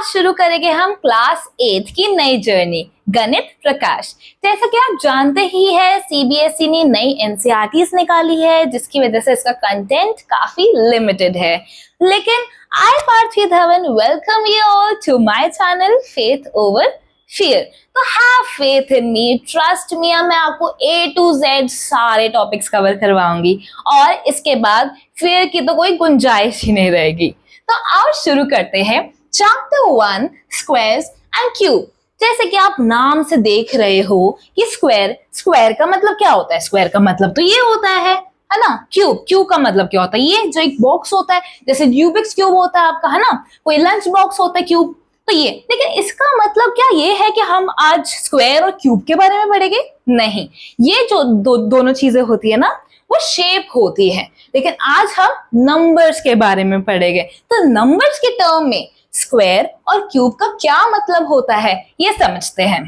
आज शुरू करेंगे हम क्लास 8 की नई जर्नी गणित प्रकाश। जैसा कि आप जानते ही है सीबीएसई ने नई एनसीईआरटीज निकाली है जिसकी वजह से इसका कंटेंट काफी लिमिटेड है। लेकिन I Parthvi Dhawan welcome you all to my channel faith over fear. तो have faith in me, trust me, मैं आपको A to Z सारे टॉपिक्स कवर करवाऊंगी और इसके बाद फियर की तो कोई गुंजाइश ही नहीं रहेगी। तो आओ शुरू करते हैं चैप्टर 1 स्क्वायर्स एंड क्यूब। जैसे कि आप नाम से देख रहे हो कि स्क्वायर का मतलब क्या होता है? स्क्वायर का मतलब तो ये होता है ना। क्यूब का मतलब क्या होता है? ये जो एक बॉक्स होता है, जैसे र्यूबिक्स क्यूब होता है आपका, है ना, कोई लंच बॉक्स होता है क्यूब, तो ये। लेकिन इसका मतलब क्या ये है कि हम आज स्क्वायर और क्यूब के बारे में पढ़ेंगे? नहीं, ये जो दोनों चीजें होती है ना वो शेप होती है। लेकिन आज हम नंबर्स के बारे में पढ़ेंगे। तो नंबर्स के टर्म में स्क्वायर और क्यूब का क्या मतलब होता है ये समझते हैं।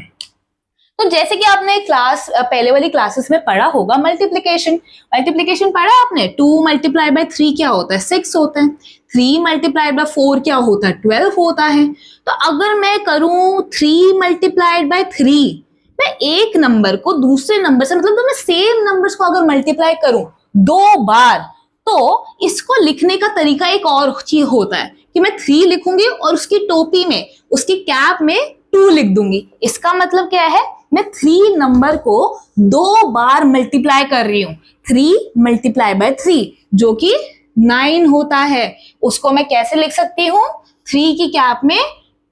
तो जैसे कि आपने पहले वाली क्लासेस में पढ़ा होगा, मल्टीप्लिकेशन पढ़ा आपने। 2 मल्टीप्लाई बाय 3 क्या होता है? 6 होता है। 3 मल्टीप्लाइड बाय 4 क्या होता है? 12 होता है। तो अगर मैं करूं 3 मल्टीप्लाइड बाय 3, मैं एक नंबर को दूसरे नंबर से, मतलब तो मैं सेम नंबर्स को अगर मल्टीप्लाई करूं 2 बार, तो इसको लिखने का तरीका एक और चीज होता है कि मैं 3 लिखूंगी और उसकी टोपी में, उसकी कैप में 2 लिख दूंगी। इसका मतलब क्या है? मैं 3 नंबर को 2 बार मल्टीप्लाई कर रही हूं। 3 मल्टीप्लाई बाय 3 जो कि 9 होता है, उसको मैं कैसे लिख सकती हूँ? 3 की कैप में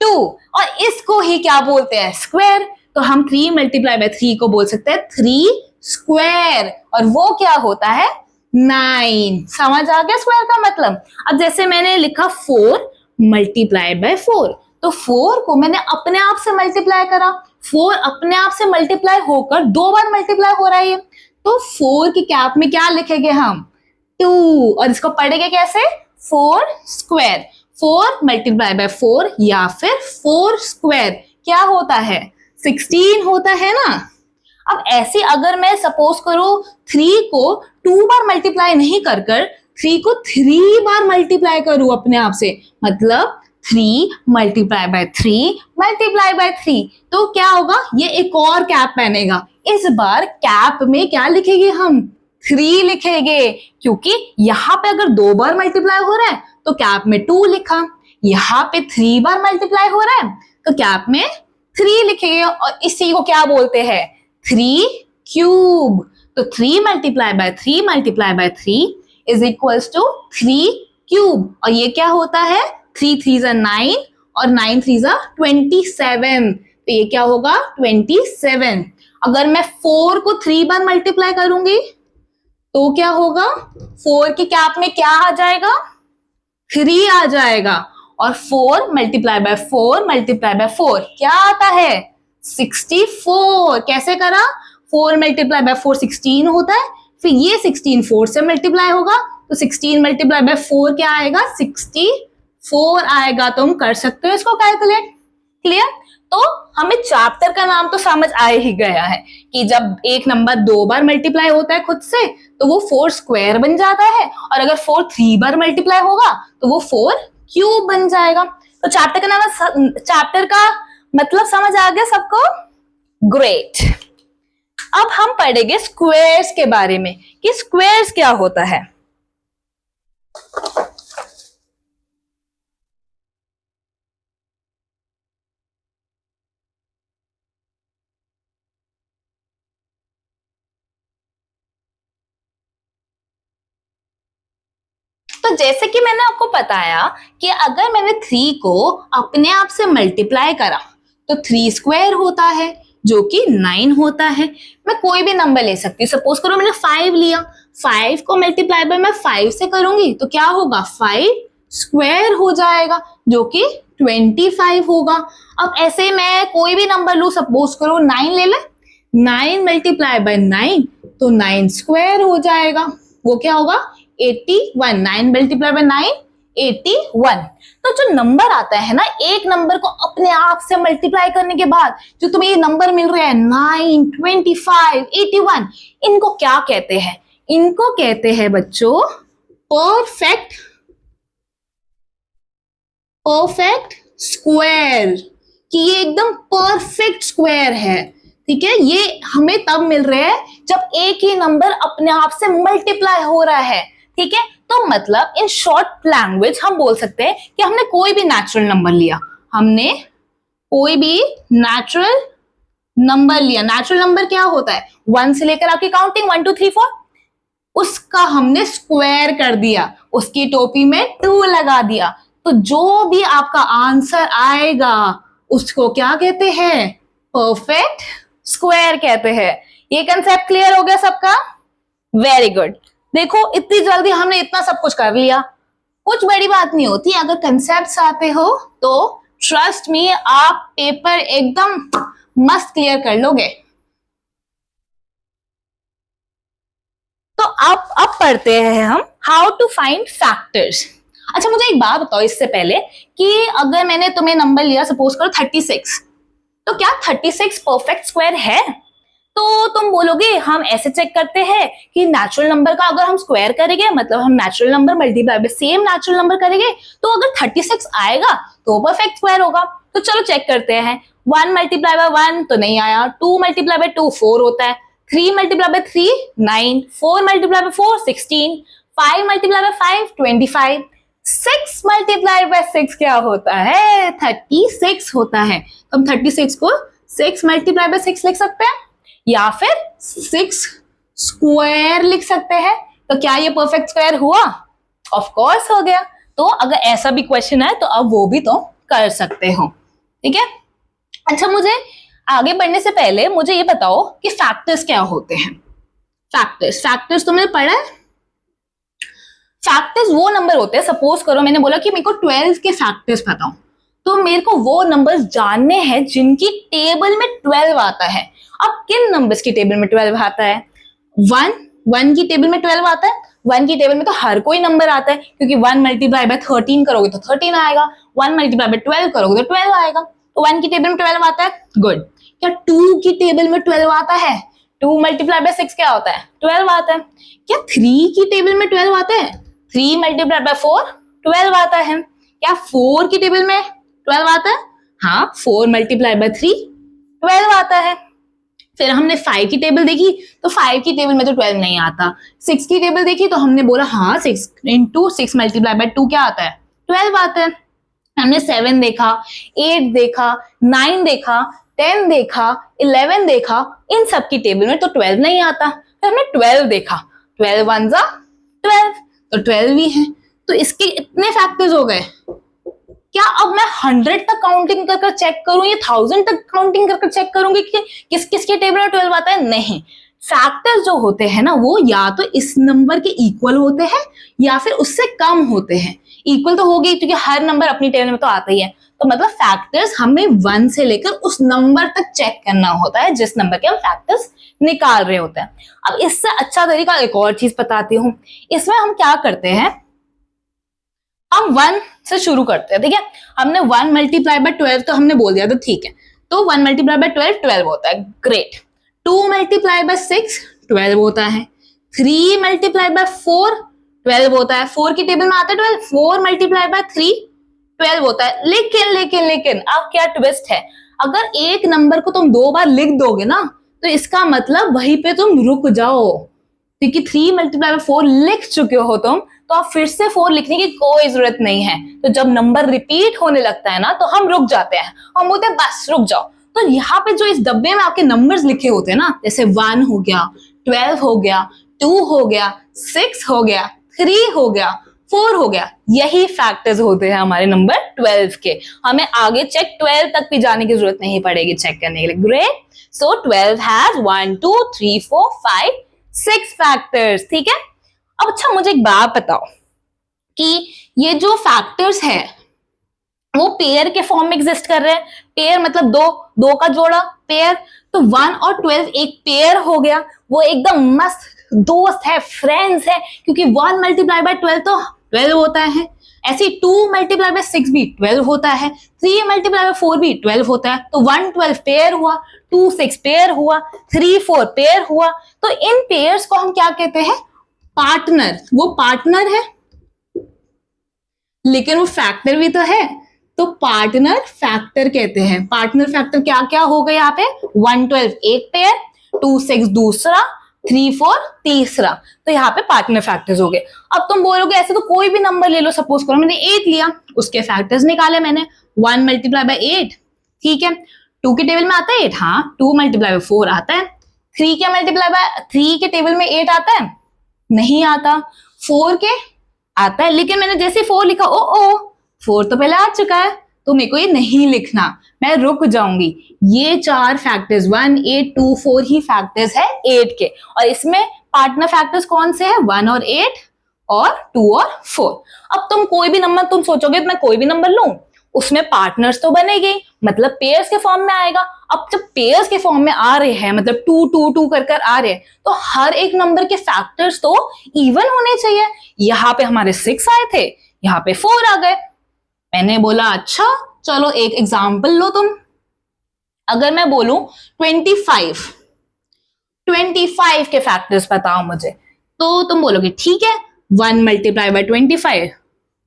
2, और इसको ही क्या बोलते हैं? स्क्वायर। तो हम 3 मल्टीप्लाई बाय 3 को बोल सकते हैं 3 स्क्वायर, और वो क्या होता है? 9। समझ आ गया स्क्वायर का मतलब? अब जैसे मैंने लिखा 4 मल्टीप्लाई बाय 4, तो 4 को मैंने अपने आप से मल्टीप्लाई करा। 4 अपने आप से मल्टीप्लाई होकर 2 बार मल्टीप्लाई हो रहा है, तो 4 की कैप में क्या लिखेंगे हम? 2, और इसको पढ़ेंगे कैसे? 4 स्क्वायर। 4 मल्टीप्लाई बाय 4 या फिर 4 स्क्वायर क्या होता है? 16 होता है ना। अब ऐसे अगर मैं सपोज करूं 3 को 2 बार मल्टीप्लाई नहीं कर 3 को 3 बार मल्टीप्लाई करूं अपने आप से, मतलब 3 मल्टीप्लाई बाय 3 मल्टीप्लाई बाय 3, तो क्या होगा? ये एक और कैप बनेगा। इस बार कैप में क्या लिखेंगे हम? 3 लिखेंगे, क्योंकि यहाँ पे अगर 2 बार मल्टीप्लाई हो रहा है तो कैप में 2 लिखा। यहाँ पे 3 बार मल्टीप्लाई हो रहा है तो कैप में 3 लिखेंगे, और इसी को क्या बोलते हैं? 3 क्यूब। तो 3 multiply by 3 multiply by 3 is equals to 3 cube. और ये क्या होता है? 3 3 9 और 9 3 27, तो ये क्या होगा? 27। अगर मैं 4 को 3 बार मल्टीप्लाई करूंगी तो क्या होगा? 4 की कैप में क्या आ जाएगा? 3 आ जाएगा, और 4 मल्टीप्लाई बाय 4 मल्टीप्लाई बाय 4 क्या आता है? 64। कैसे करा? 4 मल्टीप्लाई बाय 4 16 होता है, फिर ये 16 4 से मल्टीप्लाई होगा, तो 16 मल्टीप्लाई बाय 4 क्या आएगा? 64 आएगा। तो हम कर सकते हो इसको कैलकुलेट। क्लियर? तो हमें चैप्टर का नाम तो समझ आ ही गया है कि जब एक नंबर 2 बार मल्टीप्लाई होता है खुद से तो वो 4 स्क्वायर बन जाता है, और अगर 4 3 बार मल्टीप्लाई होगा तो वो 4 क्यूब बन जाएगा। तो चैप्टर का मतलब समझ आ गया सबको? ग्रेट। अब हम पढ़ेंगे स्क्वायर्स के बारे में कि स्क्वायर्स क्या होता है। तो जैसे कि मैंने आपको बताया कि अगर मैंने 3 को अपने आप से मल्टीप्लाई करा तो 3 स्क्वायर होता है जो कि 9 होता है। मैं कोई भी नंबर ले सकती हूँ। सपोज करो मैंने 5 लिया, 5 को मल्टीप्लाई बाय मैं 5 से करूंगी तो क्या होगा? 5 स्क्वायर हो जाएगा जो कि 25 होगा। अब ऐसे मैं कोई भी नंबर लू, सपोज करो 9 ले ले, 9 मल्टीप्लाई बाय 9 तो 9 स्क्वायर हो जाएगा, वो क्या होगा? 81। 9 मल्टीप्लाई बाय 9 81। तो जो नंबर आता है ना, एक नंबर को अपने आप से मल्टीप्लाई करने के बाद जो तुम्हें ये नंबर मिल रहा है 9 25 81, इनको क्या कहते हैं? इनको कहते हैं बच्चों परफेक्ट स्क्वायर, कि ये एकदम परफेक्ट स्क्वायर है, ठीक है। ये हमें तब मिल रहे हैं जब एक ही नंबर अपने आप से मल्टीप्लाई हो रहा है, ठीक है। तो मतलब इन शॉर्ट लैंग्वेज हम बोल सकते हैं कि हमने कोई भी नेचुरल नंबर लिया, हमने कोई भी नेचुरल नंबर लिया। नेचुरल नंबर क्या होता है, 1 से लेकर आपकी काउंटिंग 1 2 3 4, उसका हमने स्क्वायर कर दिया, उसकी टोपी में 2 लगा दिया, तो जो भी आपका आंसर आएगा उसको क्या कहते हैं, परफेक्ट स्क्वायर कहते हैं। ये कंसेप्ट क्लियर हो गया सबका? Very good. देखो इतनी जल्दी हमने इतना सब कुछ कर लिया, कुछ बड़ी बात नहीं होती। अगर कंसेप्ट्स आते हो तो ट्रस्ट मी, आप पेपर एकदम मस्त क्लियर कर लोगे। तो अब पढ़ते हैं हम हाउ टू फाइंड फैक्टर्स। अच्छा मुझे एक बात बताओ इससे पहले कि अगर मैंने तुम्हें नंबर लिया सपोज करो 36, तो क्या 36 परफेक्ट स्क्वायर है? तो तुम बोलोगे हम ऐसे चेक करते हैं कि नेचुरल नंबर का अगर हम स्क्वायर करेंगे, मतलब हम natural number multiply by same natural number करेंगे, तो अगर 36 आएगा तो परफेक्ट स्क्वायर होगा। तो चलो चेक करते हैं। 1 मल्टीप्लाई बाय 1 तो नहीं आया, 2 मल्टीप्लाई बाय 2 4 होता है, 3 multiply by 3 9, 4 multiply by 4 16, 5 multiply by 5 25, 6 multiply by 6 क्या होता है, 36 होता है। तो हम 36 को 6 मल्टीप्लाई बाय 6 लिख सकते हैं या फिर 6 स्क्वायर लिख सकते हैं। तो क्या ये परफेक्ट स्क्वायर हुआ? ऑफ कोर्स हो गया। तो अगर ऐसा भी क्वेश्चन है तो अब वो भी तो कर सकते हो, ठीक है। अच्छा मुझे आगे बढ़ने से पहले मुझे ये बताओ कि फैक्टर्स क्या होते हैं। फैक्टर्स तुमने पढ़ा है? फैक्टर्स वो नंबर होते हैं, सपोज करो मैंने बोला कि मेरे को 12 के फैक्टर्स बताओ, तो मेरे को वो नंबर्स जानने हैं जिनकी टेबल में 12 आता है। अब किन नंबर्स की टेबल में 12 आता है? 1 की टेबल में 12 आता है। 1 की टेबल में तो हर कोई नंबर आता है, क्योंकि 1 मल्टीप्लाई बाय 13 करोगे तो 13 आएगा, 1 मल्टीप्लाई बाय 12 करोगे तो 12 आएगा। तो 1 की टेबल में 12 आता है, गुड। क्या 2 की टेबल में 12 आता है? 2 मल्टीप्लाई बाय 6 क्या होता है, 12 आता है। क्या 3 की टेबल में 12 आता है? 3 मल्टीप्लाई बाय 4 12 आता है। क्या 4 की टेबल में 12 आता है? हाँ, 4 मल्टीप्लाई बाय 3 12 आता है। फिर हमने 5 की टेबल देखी तो 5 की टेबल में तो 12 नहीं आता। 6 की टेबल देखी तो हमने बोला हाँ 6 इंटू 6 मल्टीप्लाई बाय 2 क्या आता है, 12 आता है। हमने 7 देखा, 8 देखा, 9 देखा, 10 देखा, 11 देखा, इन सब की टेबल में तो 12 नहीं आता। फिर हमने 12 देखा, 12 1 जा 12, तो 12 भी है। तो इसके इतने फैक्टर्स हो गए। क्या अब मैं 100 तक काउंटिंग कर चेक करूं या 1000 तक काउंटिंग कर चेक करूंगी कि किस किस के टेबल में 12 आता है? नहीं। फैक्टर्स जो होते हैं ना वो या तो इस नंबर के इक्वल होते हैं या फिर उससे कम होते हैं। इक्वल तो होगी क्योंकि हर नंबर अपनी टेबल में तो आता ही है। तो मतलब फैक्टर्स हमें 1 से लेकर उस नंबर तक चेक करना होता है जिस नंबर के हम फैक्टर्स निकाल रहे होते हैं। अब इससे अच्छा तरीका एक और चीज बताती हूँ। इसमें हम क्या करते हैं, हम 1 से शुरू करते हैं, ठीक है। हमने 1 मल्टीप्लाई बाय 12 तो हमने बोल दिया, तो ठीक है। तो 1 मल्टीप्लाई बाय 12 12 होता है, ग्रेट। 2 मल्टीप्लाई बाय 6 12 होता है। 3 मल्टीप्लाई बाय 4 12 होता है। 4 की टेबल में आता है 12। 4 मल्टीप्लाई बाय 3 12 होता है। लेकिन अब क्या ट्विस्ट है, अगर एक नंबर को तुम 2 बार लिख दोगे ना तो इसका मतलब वहीं पे तुम रुक जाओ, क्योंकि 3 मल्टीप्लाई बाय 4 लिख चुके हो तुम, तो आप फिर से 4 लिखने की कोई जरूरत नहीं है। तो जब नंबर रिपीट होने लगता है ना तो हम रुक जाते हैं, हम बोलते हैं बस रुक जाओ। तो यहाँ पे जो इस डब्बे में आपके नंबर्स लिखे होते हैं ना, जैसे 1 हो गया, 12 हो गया, 2 हो गया, 6 हो गया, 3 हो गया, 4 हो गया, यही फैक्टर्स होते हैं हमारे नंबर 12 के। हमें आगे चेक 12 तक भी जाने की जरूरत नहीं पड़ेगी चेक करने के लिए। ग्रेट। सो 12 हैज 1 2 3 4 5 6 फैक्टर्स, ठीक है। अब अच्छा मुझे एक बात बताओ कि ये जो फैक्टर्स है वो पेयर के फॉर्म में एग्जिस्ट कर रहे हैं। पेयर मतलब दो का जोड़ा, पेयर। तो 1 और 12 एक पेयर हो गया, वो एकदम मस्त दोस्त है, फ्रेंड्स है, क्योंकि 1 मल्टीप्लाई बाय 12 तो 12 होता है। ऐसे 2 मल्टीप्लाई बाय 6 भी 12 होता है। 3 मल्टीप्लाई बाय 4 भी 12 होता है। तो 1 12 पेयर हुआ, 2 6 पेयर हुआ, 3 4 पेयर हुआ। तो इन पेयर्स को हम क्या कहते हैं, पार्टनर। वो पार्टनर है लेकिन वो फैक्टर भी तो है। तो पार्टनर फैक्टर कहते हैं। पार्टनर फैक्टर क्या क्या हो गए यहाँ पे, 112 एक पेयर, 26 दूसरा, 34 तीसरा, तो यहाँ पे पार्टनर फैक्टर्स हो गए। अब तुम बोलोगे ऐसे तो कोई भी नंबर ले लो, सपोज करो मैंने 8 लिया, उसके फैक्टर्स निकाले मैंने, 1 मल्टीप्लाई बाय 8, ठीक है। 2 के टेबल में आता है 8, हाँ 2 मल्टीप्लाई बाय 4 आता है। 3 के मल्टीप्लाई बाय 3 के टेबल में 8 आता है, नहीं आता। 4 के आता है, लेकिन मैंने जैसे 4 लिखा, ओ 4 तो पहले आ चुका है, तो मेरे को ये नहीं लिखना, मैं रुक जाऊंगी। ये 4 फैक्टर्स 1 8 2 4 ही फैक्टर्स है 8 के, और इसमें पार्टनर फैक्टर्स कौन से हैं, 1 और 8 और 2 और 4। अब तुम कोई भी नंबर, तुम सोचोगे मैं कोई भी नंबर लूं, उसमें पार्टनर्स तो बनेगी, मतलब पेयर्स के फॉर्म में आएगा। अब जब पेयर्स के फॉर्म में आ रहे हैं, मतलब 2 2 2 कर आ रहे हैं, तो हर एक नंबर के फैक्टर्स तो इवन होने चाहिए। यहाँ पे हमारे 6 आए थे, यहाँ पे 4 आ गए। मैंने बोला अच्छा चलो एक एग्जाम्पल लो तुम। अगर मैं बोलूं 25 के फैक्टर्स बताओ मुझे, तो तुम बोलोगे ठीक है 1 मल्टीप्लाई बाय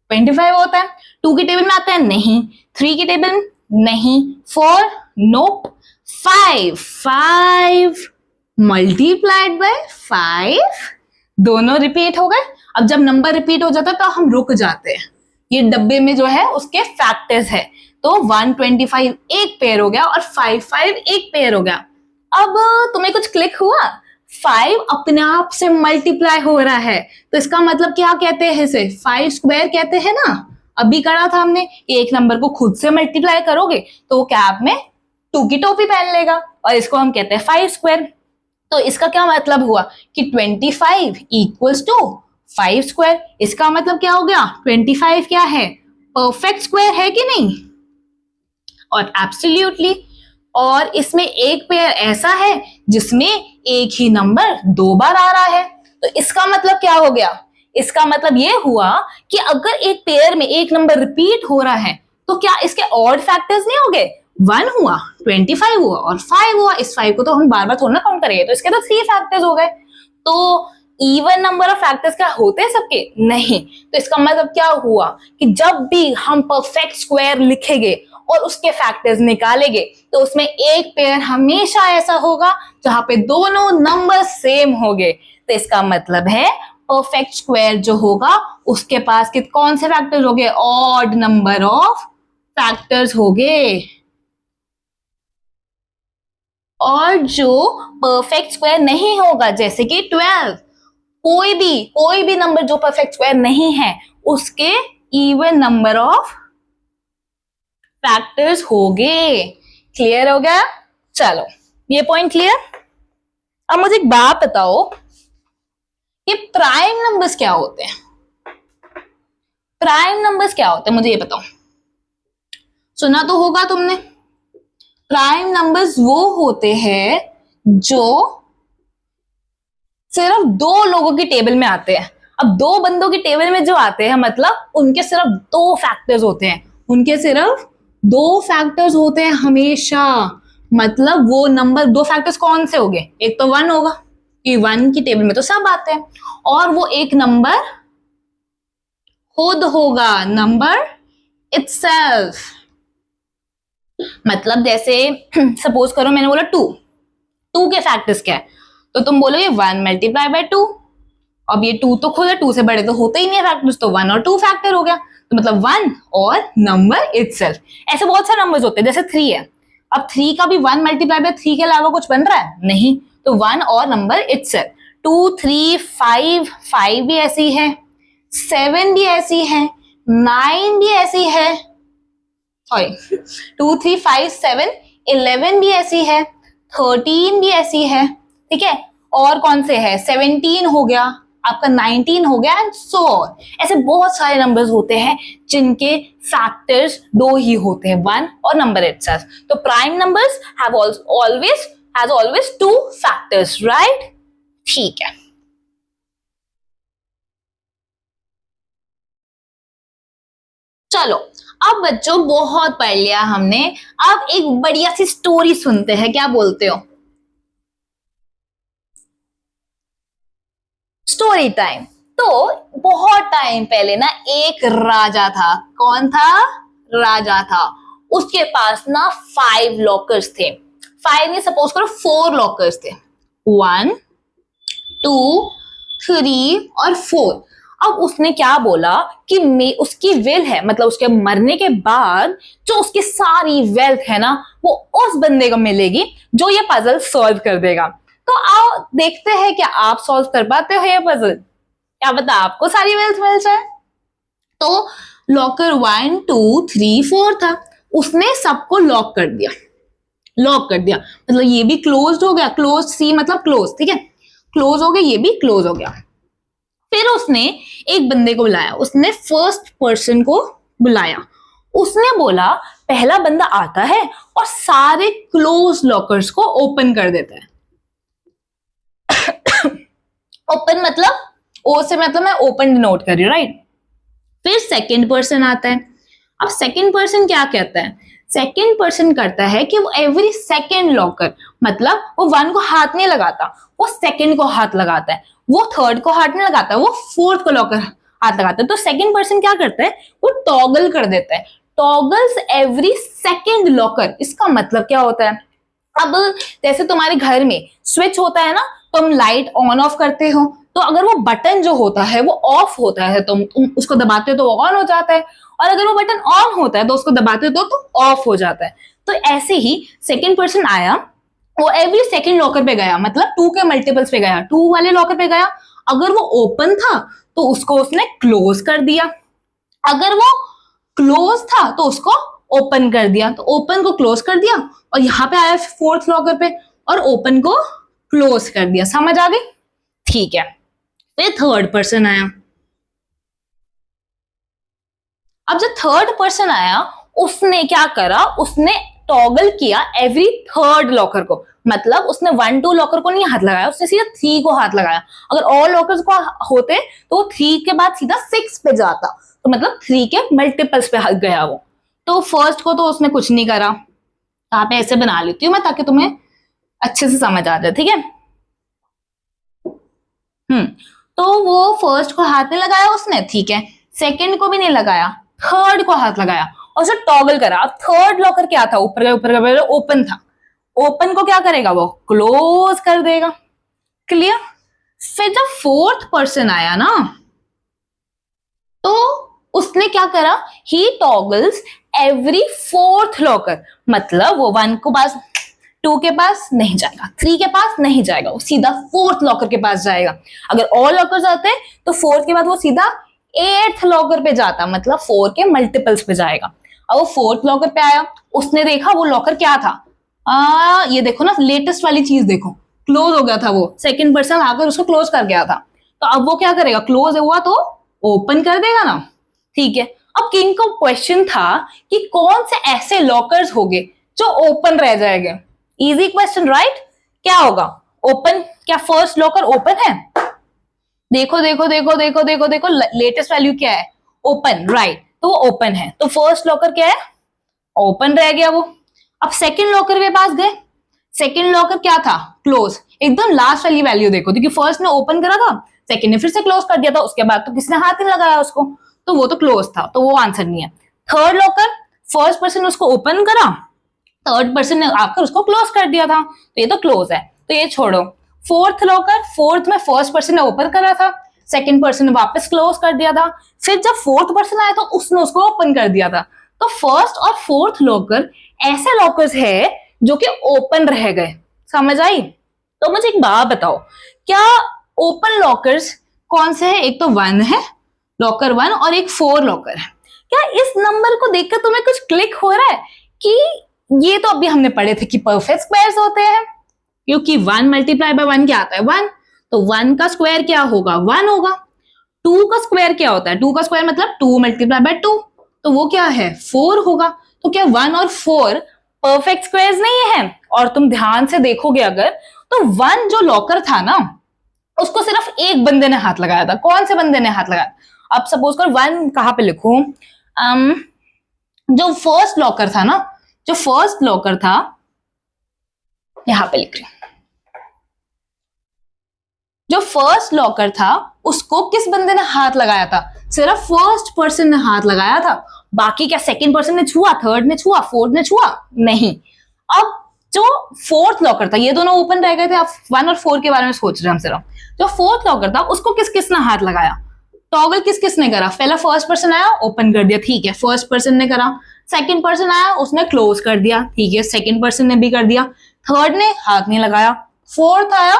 25 होता है। 2 के टेबल में आता है, नहीं। 3 के टेबल में नहीं। 4 नोप। 5 मल्टीप्लाइड बाय 5, दोनों रिपीट हो गए। अब जब नंबर रिपीट हो जाता है तो हम रुक जाते हैं, ये डब्बे में जो है उसके फैक्टर्स है, तो 125 एक पेयर हो गया और 5 एक पेयर हो गया। अब तुम्हें कुछ क्लिक हुआ, 5 अपने आप से मल्टीप्लाई हो रहा है, तो इसका मतलब क्या कहते हैं इसे, 5 स्क्वायर कहते हैं ना। अभी करा था हमने, एक नंबर को खुद से मल्टीप्लाई करोगे तो वो कैप में 2 की टोपी पहन लेगा, और इसको हम कहते हैं 5 स्क्वायर। तो इसका क्या मतलब हुआ कि 25 इक्वल्स टू 5 स्क्वायर। इसका मतलब क्या हो गया, 25 क्या है, परफेक्ट स्क्वायर है कि नहीं, और एब्सोल्युटली। और इसमें एक पेयर ऐसा है जिसमें एक ही नंबर 2 बार आ रहा है, तो इसका मतलब क्या हो गया, इसका मतलब ये हुआ कि अगर एक पेयर में एक नंबर रिपीट हो रहा है तो क्या इसके ऑड फैक्टर्स नहीं हो गए, 1 हुआ, 25 हुआ और 5 हुआ। इस 5 को तो हम बार बार थोड़ा ना काउंट करेंगे, तो इसके तो 3 फैक्टर्स हो गए। तो इवन नंबर ऑफ फैक्टर्स क्या होते हैं सबके, नहीं। तो इसका मतलब क्या हुआ कि जब भी हम परफेक्ट स्क्वायर लिखेंगे और उसके फैक्टर्स निकालेंगे, तो उसमें एक पेयर हमेशा ऐसा होगा जहां पे दोनों नंबर सेम होंगे। तो इसका मतलब है परफेक्ट स्क्वायर जो होगा उसके पास कौन से फैक्टर्स होंगे, ऑड नंबर ऑफ फैक्टर्स होंगे। और जो परफेक्ट स्क्वायर नहीं होगा, जैसे कि 12, कोई भी नंबर जो परफेक्ट स्क्वायर नहीं है उसके इवन नंबर ऑफ फैक्टर्स होंगे। क्लियर हो गया, चलो ये पॉइंट क्लियर। अब मुझे एक बात बताओ, ये प्राइम नंबर्स क्या होते हैं, प्राइम नंबर्स क्या होते हैं मुझे ये बताओ। सुना तो होगा तुमने, प्राइम नंबर्स वो होते हैं जो सिर्फ 2 लोगों की टेबल में आते हैं। अब 2 बंदों की टेबल में जो आते हैं, मतलब उनके सिर्फ 2 फैक्टर्स होते हैं, उनके सिर्फ 2 फैक्टर्स होते हैं हमेशा। मतलब वो नंबर 2 फैक्टर्स कौन से होंगे, एक तो 1 होगा कि 1 की टेबल में तो सब आते हैं, और वो एक नंबर खुद होगा, नंबर इटसेल्फ। मतलब जैसे सपोज करो मैंने बोला 2 के फैक्टर्स क्या है, तो तुम बोलोगे 1 मल्टीप्लाई बाय 2। अब ये 2 तो खुद है, 2 से बड़े तो होते ही नहीं है फैक्टर्स, तो 1 और 2 फैक्टर हो गया, तो मतलब 1 और नंबर इटसेल्फ। ऐसे बहुत सारे नंबर्स होते हैं, जैसे 3 है, अब 3 का भी 1 मल्टीप्लाई बाय 3 के अलावा कुछ बन रहा है, नहीं, तो 1 और नंबर इटसेल्फ। 2 3 5 भी ऐसी है, 7 भी ऐसी है, 9 भी ऐसी है, सॉरी 2 3 5 7 11 भी ऐसी है, 13 भी ऐसी है, ठीक है। और कौन से है, 17 हो गया आपका, 19 हो गया, एंड सो ऑन। ऐसे बहुत सारे नंबर्स होते हैं जिनके फैक्टर्स 2 ही होते हैं, 1 और नंबर इटसेल्फ। तो prime numbers have always 2 factors, right, ठीक है। चलो अब बच्चों बहुत पढ़ लिया हमने, अब एक बढ़िया सी स्टोरी सुनते हैं, क्या बोलते हो, स्टोरी टाइम। तो बहुत टाइम पहले ना एक राजा था, कौन था, राजा था, उसके पास ना 5 लॉकर्स थे। 5 नहीं, सपोज करो 4 लॉकर्स थे, 1 2 3 और 4। अब उसने क्या बोला कि उसकी विल है, मतलब उसके मरने के बाद जो उसकी सारी वेल्थ है ना वो उस बंदे को मिलेगी जो ये पजल सॉल्व कर देगा। तो आओ देखते हैं क्या आप सॉल्व कर पाते हो ये पजल, क्या पता आपको सारी वेल्थ मिल जाए। तो लॉकर 1 2 3 4 था, उसने सबको लॉक कर दिया। लॉक कर दिया मतलब ये भी क्लोज्ड हो गया, क्लोज सी मतलब क्लोज, ठीक है, क्लोज हो गया, ये भी क्लोज हो गया। फिर उसने एक बंदे को बुलाया, उसने फर्स्ट पर्सन को बुलाया। उसने बोला पहला बंदा आता है और सारे क्लोज लॉकर्स को ओपन कर देता है। ओपन मतलब ओ से मतलब मैं ओपन डिनोट कर रही हूँ, राइट। फिर सेकंड पर्सन आता है। अब सेकंड पर्सन क्या कहता है, सेकंड पर्सन करता है कि वो एवरी सेकंड लॉकर, मतलब वो 1 को हाथ नहीं लगाता, वो सेकंड को हाथ लगाता है, वो थर्ड को हाथ नहीं लगाता, वो फोर्थ को लॉकर हाथ लगाता है। तो सेकंड पर्सन क्या करता है, वो टॉगल कर देता है, टॉगल्स एवरी सेकंड लॉकर। इसका मतलब क्या होता है, अब जैसे तुम्हारे घर में स्विच होता है ना, तुम लाइट ऑन ऑफ करते हो, तो अगर वो बटन जो होता है वो ऑफ होता है, तुम उसको दबाते हो तो वो ऑन हो जाता है, और अगर वो बटन ऑन होता है तो उसको दबाते हो तो ऑफ हो जाता है। तो ऐसे ही सेकंड पर्सन आया, वो एवरी सेकंड लॉकर पे गया, मतलब 2 के मल्टीपल्स पे गया, 2 वाले लॉकर पे गया। अगर वो ओपन था तो उसको उसने क्लोज कर दिया, अगर वो क्लोज था तो उसको ओपन कर दिया, तो ओपन को क्लोज कर दिया, और यहां पे आया फोर्थ लॉकर पे और ओपन को क्लोज कर दिया। समझ आ गई, ठीक है। फिर थर्ड पर्सन आया। अब जब थर्ड पर्सन आया उसने क्या करा, उसने टॉगल किया एवरी थर्ड लॉकर को, मतलब उसने 1 2 लॉकर को नहीं हाथ लगाया, उसने सीधा 3 को हाथ लगाया। अगर ऑल लॉकर्स को होते तो वो 3 के बाद सीधा 6 पे जाता, तो मतलब 3 के मल्टीपल्स पे गया वो। तो फर्स्ट को तो उसने कुछ नहीं करा, यहाँ पे ऐसे बना लेती हूँ मैं ताकि तुम्हें अच्छे से समझ आ जाए, ठीक है। तो वो फर्स्ट को हाथ नहीं लगाया उसने, ठीक है, सेकंड को भी नहीं लगाया, थर्ड को हाथ लगाया और उसे टॉगल करा। अब थर्ड लॉकर क्या था, ऊपर का ओपन था, ओपन को क्या करेगा, वो क्लोज कर देगा, क्लियर। फिर जब फोर्थ पर्सन आया ना तो उसने क्या करा, ही टॉगल्स एवरी फोर्थ लॉकर, मतलब वो 1 को पास 2 के पास नहीं जाएगा, 3 के पास नहीं जाएगा, वो सीधा फोर्थ लॉकर के पास जाएगा। अगर ऑल लॉकर्स आते तो फोर्थ के बाद वो सीधा 8th लॉकर पे जाता, मतलब 4 के मल्टीपल्स पे जाएगा। अब वो फोर्थ लॉकर पे आया, उसने देखा वो लॉकर क्या था, ये देखो ना, लेटेस्ट वाली चीज देखो, क्लोज हो गया था, वो सेकंड पर्सन आकर उसको क्लोज कर गया था। तो अब वो क्या करेगा, क्लोज हुआ तो ओपन कर देगा ना, ठीक है। अब किंग को क्वेश्चन था कि कौन से ऐसे लॉकर्स होंगे जो ओपन रह जाएंगे। Easy question, right. क्या होगा, ओपन, क्या फर्स्ट लॉकर ओपन है, देखो देखो देखो देखो देखो देखो, लेटेस्ट वैल्यू क्या है, ओपन, राइट, तो वो ओपन है, तो फर्स्ट लॉकर क्या है, ओपन रह गया वो। अब सेकंड लॉकर के पास गए, सेकंड लॉकर क्या था, क्लोज, एकदम लास्ट वाली वैल्यू देखो, क्योंकि फर्स्ट ने ओपन करा था, सेकंड ने फिर से क्लोज कर दिया था, उसके बाद तो किसने हाथ नहीं लगाया उसको, तो वो तो क्लोज था, तो वो आंसर नहीं है। थर्ड लॉकर, फर्स्ट पर्सन ने उसको ओपन करा, थर्ड पर्सन ने आकर उसको क्लोज कर दिया था, तो ये तो क्लोज है, तो ये छोड़ो। फोर्थ लॉकर, फोर्थ में फर्स्ट पर्सन ने ओपन करा था, सेकंड पर्सन ने वापस क्लोज कर दिया था, फिर जब फोर्थ पर्सन आया तो उसने उसको ओपन कर दिया था। तो फर्स्ट और फोर्थ लॉकर ऐसे लॉकर्स है जो कि ओपन रह गए, समझ आई। तो मुझे एक बात बताओ, क्या ओपन लॉकर्स कौन से है, एक तो 1 है, लॉकर 1, और एक 4 लॉकर है। क्या इस नंबर को देखकर तुम्हें कुछ क्लिक हो रहा है कि ये तो अभी हमने पढ़े थे कि परफेक्ट स्क्वायर्स होते हैं, क्योंकि 1 मल्टीप्लाई बाय 1 क्या आता है, 1, तो 1 का स्क्वायर क्या होगा, 1 होगा। 2 का स्क्वायर क्या होता है, 2 का स्क्वायर मतलब 2 मल्टीप्लाई बाय 2, तो वो क्या है, 4 होगा। तो क्या 1 और 4 परफेक्ट स्क्वायर्स नहीं है। और तुम ध्यान से देखोगे अगर, तो 1 जो लॉकर था ना उसको सिर्फ एक बंदे ने हाथ लगाया था, कौन से बंदे ने हाथ लगाया। अब सपोज कर 1 कहां पे लिखूं, जो फर्स्ट लॉकर था ना, जो फर्स्ट लॉकर था यहां पे लिख रही हूं, जो फर्स्ट लॉकर था उसको किस बंदे ने हाथ लगाया था, सिर्फ फर्स्ट पर्सन ने हाथ लगाया था, बाकी क्या सेकंड पर्सन ने छुआ, थर्ड ने छुआ, फोर्थ ने छुआ? नहीं। अब जो फोर्थ लॉकर था, ये दोनों ओपन रह गए थे, आप 1 और 4 के बारे में सोच रहे हैं हम सिर्फ। जो फोर्थ लॉकर था उसको किस किसने हाथ लगाया, टॉगल किस किसने करा? पहला फर्स्ट पर्सन आया, ओपन कर दिया, ठीक है, फर्स्ट पर्सन ने करा। सेकंड पर्सन आया, उसने क्लोज कर दिया, ठीक है, सेकंड पर्सन ने भी कर दिया। थर्ड ने हाथ नहीं लगाया। फोर्थ आया,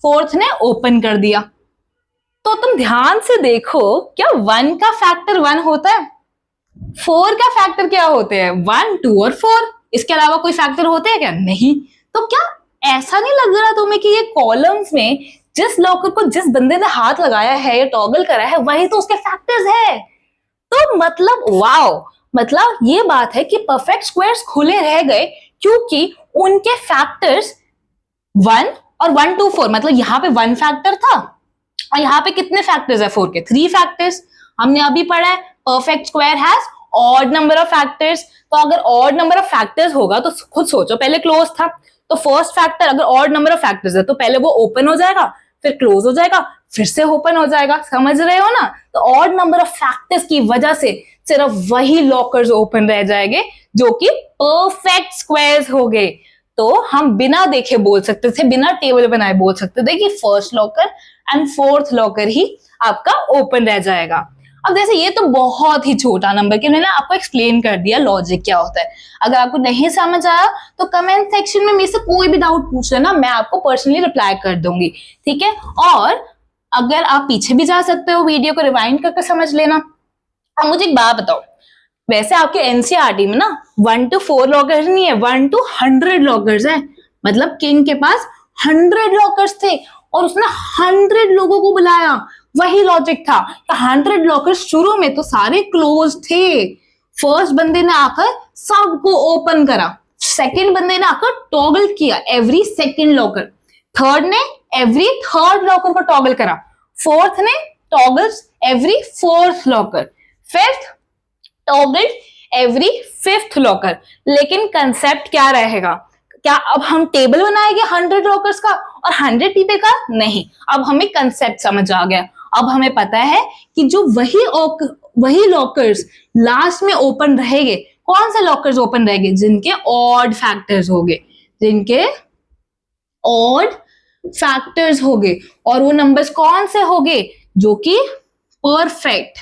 फोर्थ ने ओपन कर दिया। तो तुम ध्यान से देखो, क्या 1 का फैक्टर 1 होता है? 4 का फैक्टर क्या होते हैं? 1, 2 और 4। इसके अलावा कोई फैक्टर होते हैं क्या? नहीं। तो क्या ऐसा नहीं लग रहा तुम्हें कि ये कॉलम्स में जिस लॉकर को जिस बंदे ने हाथ लगाया है या टॉगल करा है वही तो उसके फैक्टर्स है? तो मतलब वाओ, मतलब ये बात है कि परफेक्ट स्क्वायर्स खुले रह गए क्योंकि उनके फैक्टर्स 1 और 1, 2, 4, मतलब यहाँ पे 1 फैक्टर था और यहाँ पे कितने फैक्टर्स है 4 के? 3 फैक्टर्स। हमने अभी पढ़ा है perfect square has odd number of factors. तो अगर ऑड नंबर ऑफ फैक्टर्स होगा तो खुद सोचो, पहले क्लोज था तो फर्स्ट फैक्टर अगर ऑड नंबर ऑफ फैक्टर्स है तो पहले वो ओपन हो जाएगा, फिर क्लोज हो जाएगा, फिर से ओपन हो जाएगा। समझ रहे हो ना? तो ऑड नंबर ऑफ फैक्टर्स की वजह से सिर्फ वही लॉकर्स ओपन रह जाएंगे जो कि परफेक्ट स्क्वायर्स हो गए। तो हम बिना देखे बोल सकते थे, बिना टेबल बनाए बोल सकते थे कि first locker and fourth locker ही आपका ओपन रह जाएगा। अब जैसे ये तो बहुत ही छोटा नंबर के मैंने आपको एक्सप्लेन कर दिया लॉजिक क्या होता है। अगर आपको नहीं समझ आया तो कमेंट सेक्शन में मेरे से कोई भी डाउट पूछ लेना, मैं आपको पर्सनली रिप्लाई कर दूंगी, ठीक है। और अगर आप पीछे भी जा सकते हो, वीडियो को रिवाइंड करके समझ लेना। अब मुझे एक बात बताओ, वैसे आपके एनसीईआरटी में ना 1 to 4 लॉकर्स नहीं है, 1 to 100 लॉकर्स है। मतलब किंग के पास 100 लॉकर्स थे और उसने 100 लोगों को बुलाया। वही लॉजिक था, 100 लॉकर्स शुरू में तो सारे क्लोज थे। फर्स्ट बंदे ने आकर सबको ओपन करा, सेकंड बंदे ने आकर टॉगल किया एवरी सेकंड लॉकर, थर्ड ने एवरी थर्ड लॉकर को टॉगल करा, फोर्थ ने toggles every fourth locker, fifth toggle every fifth locker. लेकिन कंसेप्ट क्या रहेगा? क्या अब हम टेबल बनाएंगे 100 लॉकर्स का और 100 पीपल का? नहीं। अब हमें कंसेप्ट समझ आ गया। अब हमें पता है कि जो वही लॉकर्स लास्ट में ओपन रहेंगे, कौन से लॉकर्स ओपन रहेंगे? जिनके ऑड फैक्टर्स होंगे, जिनके ऑड फैक्टर्स होंगे। और वो नंबर्स कौन से होंगे? जो कि परफेक्ट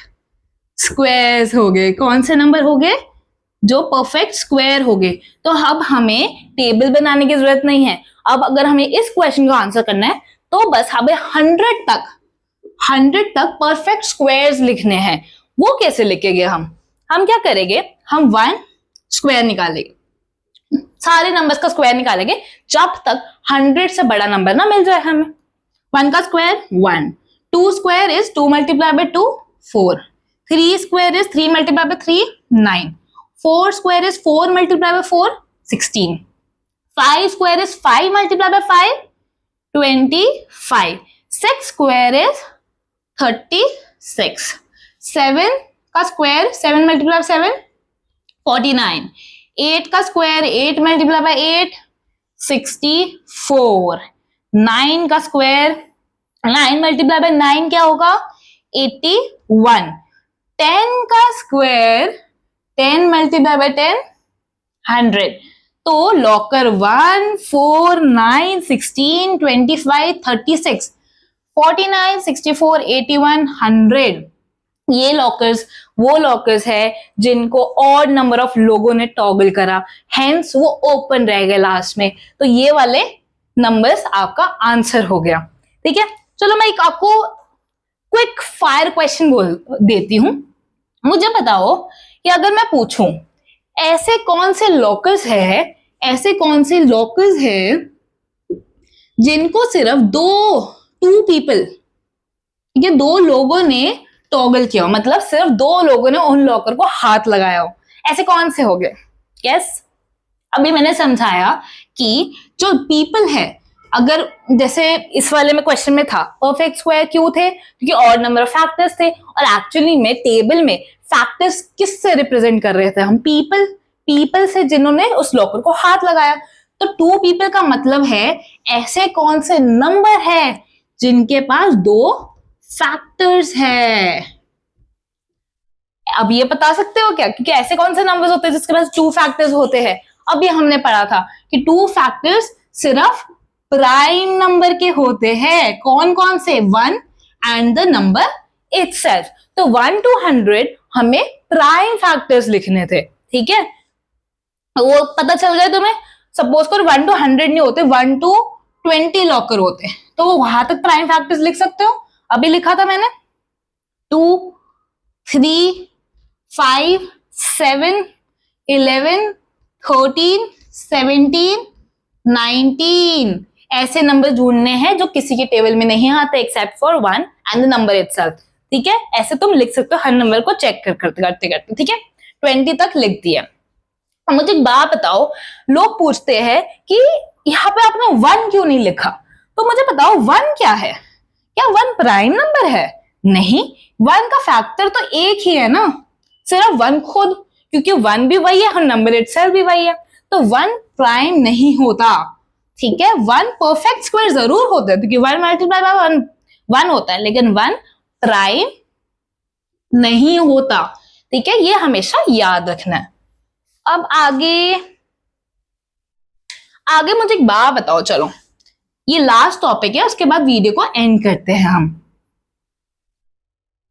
स्क्वायर्स होंगे। कौन से नंबर होंगे? जो परफेक्ट स्क्वायर होंगे। तो अब हमें टेबल बनाने की जरूरत नहीं है। अब अगर हमें इस क्वेश्चन का आंसर करना है तो बस हमें 100 तक परफेक्ट स्क्वायर्स लिखने हैं। वो कैसे लिखेंगे हम क्या करेंगे? हम 1 स्क्वायर निकालेंगे, सारे नंबर्स का स्क्वायर निकालेंगे जब तक 100 से बड़ा नंबर ना मिल जाए हमें। 1 का square 1, 2 square is 2 multiply by 2 4, 3 square is 3 multiply by 3 9, 4 square is 4 multiply by 4 16, 5 square is 5 multiply by 5 25, 6 square is 36, 7 का स्क्वायर 7 मल्टीप्लाई 7 49, 8 का स्क्वायर 8 मल्टीप्लाई बाय 8 64, 9 का स्क्वायर 9 मल्टीप्लाई बाय 9 क्या होगा? 81, 10 का स्क्वायर 10 मल्टीप्लाई बाय 10 100। तो लॉकर 1 4 9 16 25 36 49 64 81 100 ये lockers वो lockers है जिनको ऑड नंबर ऑफ लोगों ने टॉगल करा, हेंस वो ओपन रह गए लास्ट में। तो ये वाले नंबर्स आपका आंसर हो गया। ठीक है, चलो मैं एक आपको क्विक फायर क्वेश्चन बोल देती हूं। मुझे बताओ कि अगर मैं पूछूं ऐसे कौन से लॉकर्स है जिनको सिर्फ टू पीपल, ये 2 लोगों ने टॉगल किया हो, मतलब सिर्फ 2 लोगों ने उन लॉकर को हाथ लगाया हो, ऐसे कौन से हो गए? यस, अभी मैंने समझाया कि जो पीपल है, अगर जैसे इस वाले में क्वेश्चन में था परफेक्ट स्क्वायर क्यों थे? क्योंकि ऑड नंबर ऑफ फैक्टर्स थे और एक्चुअली में टेबल में फैक्टर्स किससे रिप्रेजेंट कर रहे थे हम? पीपल से जिन्होंने उस लॉकर को हाथ लगाया। तो 2 पीपल का मतलब है ऐसे कौन से नंबर है जिनके पास 2 फैक्टर्स है। अब ये बता सकते हो क्या, क्योंकि ऐसे कौन से नंबर्स होते हैं जिसके पास 2 फैक्टर्स होते हैं? अभी हमने पढ़ा था कि 2 फैक्टर्स सिर्फ प्राइम नंबर के होते हैं। कौन कौन से? 1 एंड द नंबर इटसेल्फ। तो 1 to 100 हमें प्राइम फैक्टर्स लिखने थे, ठीक है? वो पता चल जाए तुम्हें। सपोज करो 1 to 100 नहीं होते, 1 to 20 लॉकर होते, तो वहां तक प्राइम फैक्टर्स लिख सकते हो। अभी लिखा था मैंने 2, 3, 5, 7, 11, 13, 17, 19 ऐसे नंबर ढूंढने हैं जो किसी के टेबल में नहीं आते except for 1 and the number itself, ठीक है? ऐसे तुम लिख सकते हो हर नंबर को चेक करते करते, ठीक है? 20 तक लिख दिया। अब मुझे एक बात बताओ, लोग पूछते हैं कि यहाँ पे आपने 1 क्यों नहीं लिखा? तो मुझे बताओ 1 क्या है? क्या 1 प्राइम नंबर है? नहीं, 1 का फैक्टर तो एक ही है ना, सिर्फ 1 खुद, क्योंकि 1 भी वही है और नंबर इटसेल्फ भी वही है, तो 1 प्राइम नहीं होता, ठीक है? 1 परफेक्ट स्क्वायर जरूर होता है, क्योंकि 1 मल्टीप्लाई बाय 1 होता है, लेकिन 1 प्राइम नहीं होता, ठीक है? ये हमेशा याद रखना है। अब आगे मुझे एक बात बताओ, चलो ये लास्ट टॉपिक है, उसके बाद वीडियो को एंड करते हैं हम।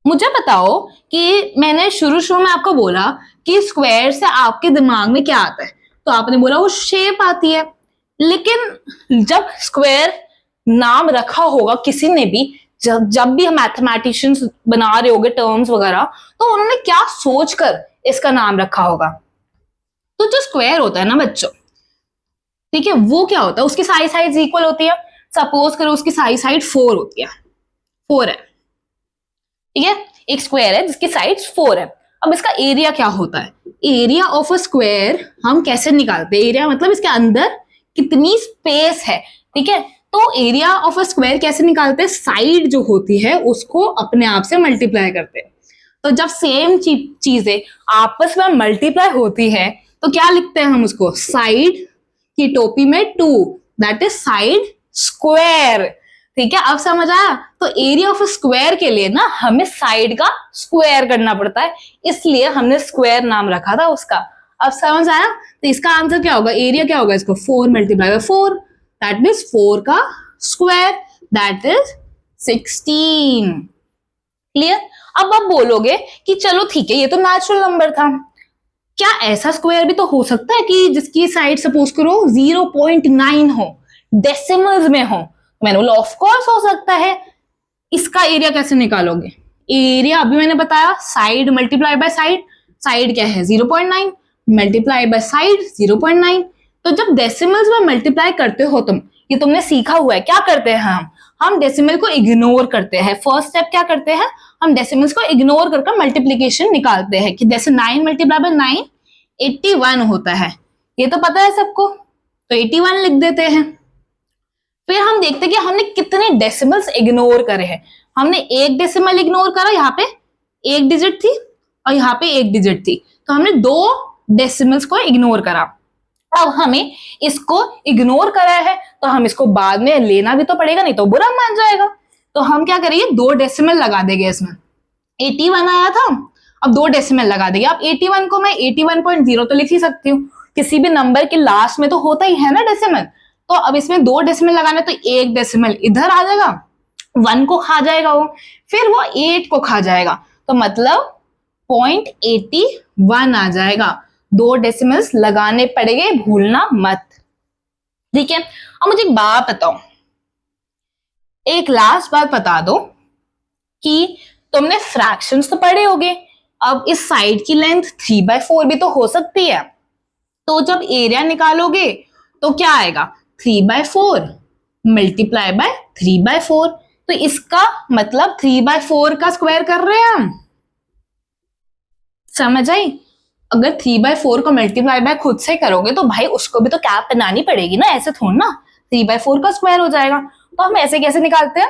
मुझे बताओ कि मैंने शुरू में आपको बोला कि स्क्वायर से आपके दिमाग में क्या आता है, तो आपने बोला वो शेप आती है, लेकिन जब स्क्वायर नाम रखा होगा किसी ने भी, जब भी हम मैथमेटिशियंस बना रहे होंगे टर्म्स वगैरह, तो उन्होंने क्या सोचकर इसका नाम रखा होगा? तो जो स्क्वायर होता है ना बच्चों, ठीक है, वो क्या होता है? उसकी सारी साइड्स इक्वल होती है। सपोज करो उसकी सारी साइड 4 होती है, 4 है, ठीक है? एक स्क्वायर है जिसकी साइड्स 4 है। अब इसका एरिया क्या होता है? एरिया ऑफ अ स्क्वायर हम कैसे निकालते हैं? एरिया मतलब इसके अंदर कितनी स्पेस है, ठीक है? तो एरिया ऑफ अ स्क्वायर कैसे निकालते हैं? साइड जो होती है उसको अपने आप से मल्टीप्लाई करते हैं। तो जब सेम चीजें आपस में मल्टीप्लाई होती है तो क्या लिखते हैं हम उसको? साइड की टोपी में 2, दैट इज साइड स्क्वायर, ठीक है? अब समझ आया? तो एरिया ऑफ स्क्वायर के लिए ना हमें साइड का स्क्वायर करना पड़ता है, इसलिए हमने स्क्वायर नाम रखा था उसका। अब समझ आया? तो इसका आंसर क्या होगा? एरिया क्या होगा इसको? 4 मल्टीप्लाई बाय 4, दैट मीन्स 4 का स्क्वायर, दैट इज 16। क्लियर? अब आप बोलोगे कि चलो ठीक है, ये तो नेचुरल नंबर था, क्या ऐसा स्क्वायर भी तो हो सकता है कि जिसकी साइड सपोज करो 0.9 हो, डेसिमल्स में हो? मैंने बोला ऑफ कोर्स हो सकता है। इसका एरिया कैसे निकालोगे? एरिया अभी मैंने बताया, side multiply by side, side क्या है? 0.9 मल्टीप्लाई बाय साइड 0.9। तो जब डेसिमल्स में मल्टीप्लाई करते हो तुम, ये तुमने सीखा हुआ है, क्या करते हैं हम डेसिमल को इग्नोर करते हैं। फर्स्ट स्टेप क्या करते हैं? हम डेसिमल्स को इग्नोर करके मल्टीप्लीकेशन निकालते हैं, कि जैसे 9 मल्टीप्लाई बाय 9 81 होता है, ये तो पता है सबको, तो 81 लिख देते हैं। फिर हम देखते हैं कि हमने कितने डेसिमल्स इग्नोर करे हैं। हमने एक डेसिमल इग्नोर करा, यहाँ पे एक डिजिट थी और यहाँ पे एक डिजिट थी, तो हमने 2 डेसिमल्स को इग्नोर करा। अब हमें इसको इग्नोर करा है तो हम इसको बाद में लेना भी तो पड़ेगा, नहीं तो बुरा मान जाएगा। तो हम क्या करेंगे? 2 डेसिमल लगा देंगे इसमें। 81 आया था, अब 2 डेसिमल लगा देंगे। अब 81 को मैं 81.0 तो लिख ही सकती हूँ, किसी भी नंबर के लास्ट में तो होता ही है ना डेसिमल। तो अब इसमें 2 डेसिमल लगाने, तो 1 डेसिमल इधर आ जाएगा, 1 को खा जाएगा वो, फिर वो 8 को खा जाएगा, तो मतलब 0.81 आ जाएगा। 2 डेसिमल्स लगाने पड़ेंगे, भूलना मत, ठीक है? अब मुझे एक बात बताओ, एक लास्ट बात बता दो कि तुमने फ्रैक्शंस तो पढ़े होंगे। अब इस साइड की लेंथ 3/4 भी तो हो सकती है, तो जब एरिया निकालोगे तो क्या आएगा? 3/4 मल्टीप्लाई बाय 3/4, तो इसका मतलब 3/4 का स्क्वायर कर रहे हैं हम। समझ आई? अगर 3/4 को मल्टीप्लाई बाय खुद से करोगे तो भाई उसको भी तो कैप बनानी पड़ेगी ना, ऐसे थोड़ा ना 3/4 का स्क्वायर हो जाएगा। तो हम ऐसे कैसे निकालते हैं?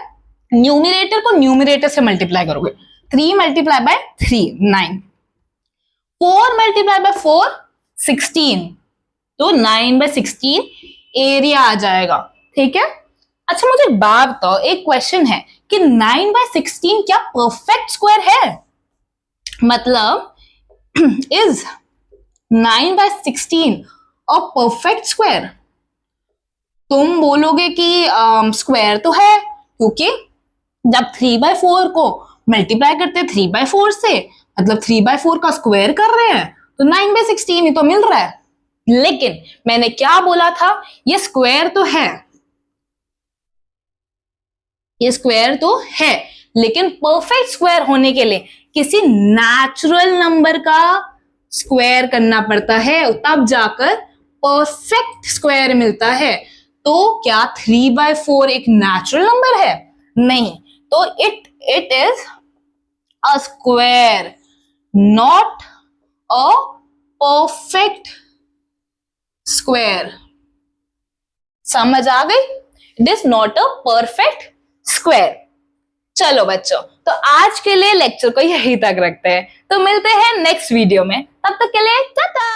न्यूमिनेटर को न्यूमिनेटर से मल्टीप्लाई करोगे, 3 मल्टीप्लाई बाय 3 9, 4 मल्टीप्लाई बाय 4 16, तो 9/16 एरिया आ जाएगा, ठीक है? अच्छा मुझे एक बात बताओ, एक क्वेश्चन है कि 9/16 क्या परफेक्ट स्क्वायर है? मतलब इज 9/16 अ परफेक्ट स्क्वायर? तुम बोलोगे कि स्क्वायर तो है, क्योंकि जब 3/4 को मल्टीप्लाई करते हैं 3/4 से, मतलब 3/4 का स्क्वायर कर रहे हैं, तो 9/16 ही तो मिल रहा है। लेकिन मैंने क्या बोला था, ये स्क्वायर तो है, ये स्क्वायर तो है, लेकिन परफेक्ट स्क्वायर होने के लिए किसी नेचुरल नंबर का स्क्वायर करना पड़ता है, तब जाकर परफेक्ट स्क्वायर मिलता है। तो क्या 3/4 एक नेचुरल नंबर है? नहीं, तो it is a square, not a perfect square. समझ आ गई? It is not a perfect square. चलो बच्चों, तो आज के लिए लेक्चर को यहीं तक रखते हैं, तो मिलते हैं नेक्स्ट वीडियो में, तब तक के लिए टाटा।